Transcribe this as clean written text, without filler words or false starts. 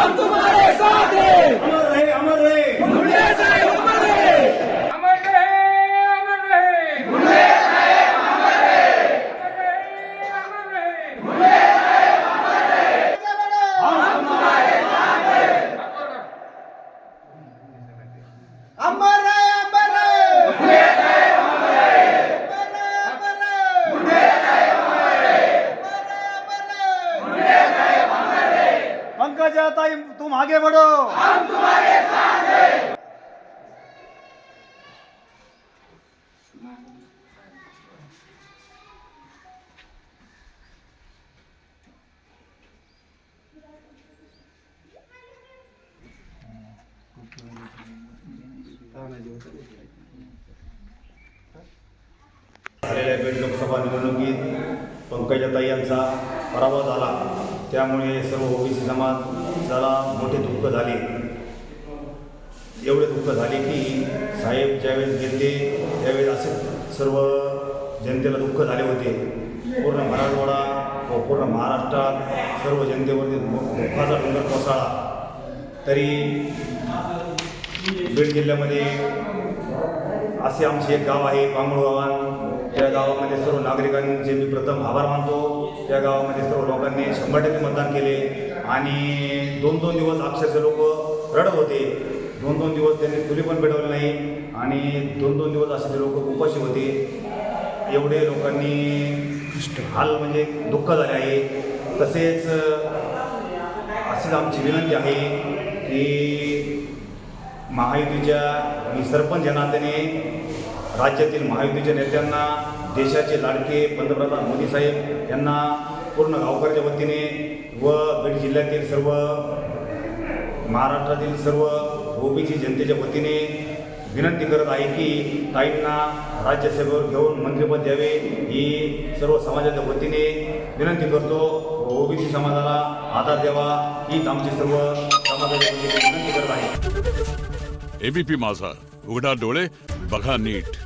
हम तुम्हारे साथ हैं। अमर रहे, अमर रहे। मुंडे साहेब अमर रहे। अमर रहे, अमर रहे। मुंडे साहेब अमर रहे। अमर रहे। मुंडे साहेब अमर रहे। हम तुम्हारे साथ हैं। अमर रहे, अमर रहे। मुंडे साहेब अमर रहे। अमर रहे, मुंडे साहेब अमर रहे। अमर रहे। मुंडे साहेब अमर रहे। पंकजा ताई तुम आगे बढ़ो। हम तुम्हारे साथ हैं। झालेल्या बीड लोकसभा निवडणुकीत पंकजाताई यांचा पराभव झाला. त्यामुळे सर्व ओबीसी समाजाला मोठे दुःख झाले. एवढे दुःख झाले की साहेब ज्यावेळेस गेले त्यावेळेस असे सर्व जनतेला दुःख झाले होते. पूर्ण मराठवाडा व पूर्ण महाराष्ट्रात सर्व जनतेवरती दुःखाचा डोंगर कोसळला. तरी बीड जिल्ह्यामध्ये असे आमचे एक गाव आहे बांबुळगावान. त्या गावामध्ये सर्व नागरिकांचे मी प्रथम आभार मानतो. त्या गावामध्ये सर्व लोकांनी 100% मतदान केले आणि 2-2 दिवस अक्षरशः लोक रडत होते. 2-2 दिवस त्यांनी चुली पण पेटवली नाही आणि 2-2 दिवस असे ते लोक उपाशी होते. एवढे लोकांनी हाल म्हणजे दुःख झाले आहे. तसेच अशीच आमची विनंती आहे की महायुतीच्या मी सरपंच या नात्याने राज्यातील महायुतीच्या नेत्यांना देशाचे लाडके पंतप्रधान मोदी साहेब यांना पूर्ण गावकऱ्याच्या वतीने व बीड जिल्ह्यातील सर्व महाराष्ट्रातील सर्व ओबीसी जनतेच्या वतीने विनंती करत आहे की ताईंना राज्यसभेवर घेऊन मंत्रिपद द्यावे ही सर्व समाजाच्या वतीने विनंती करतो. ओबीसी समाजाला आधार द्यावा हीच आमची सर्व समाजाच्या वतीने विनंती करत आहे. एबीपी माझा, उघडा डोळे बघा नीट.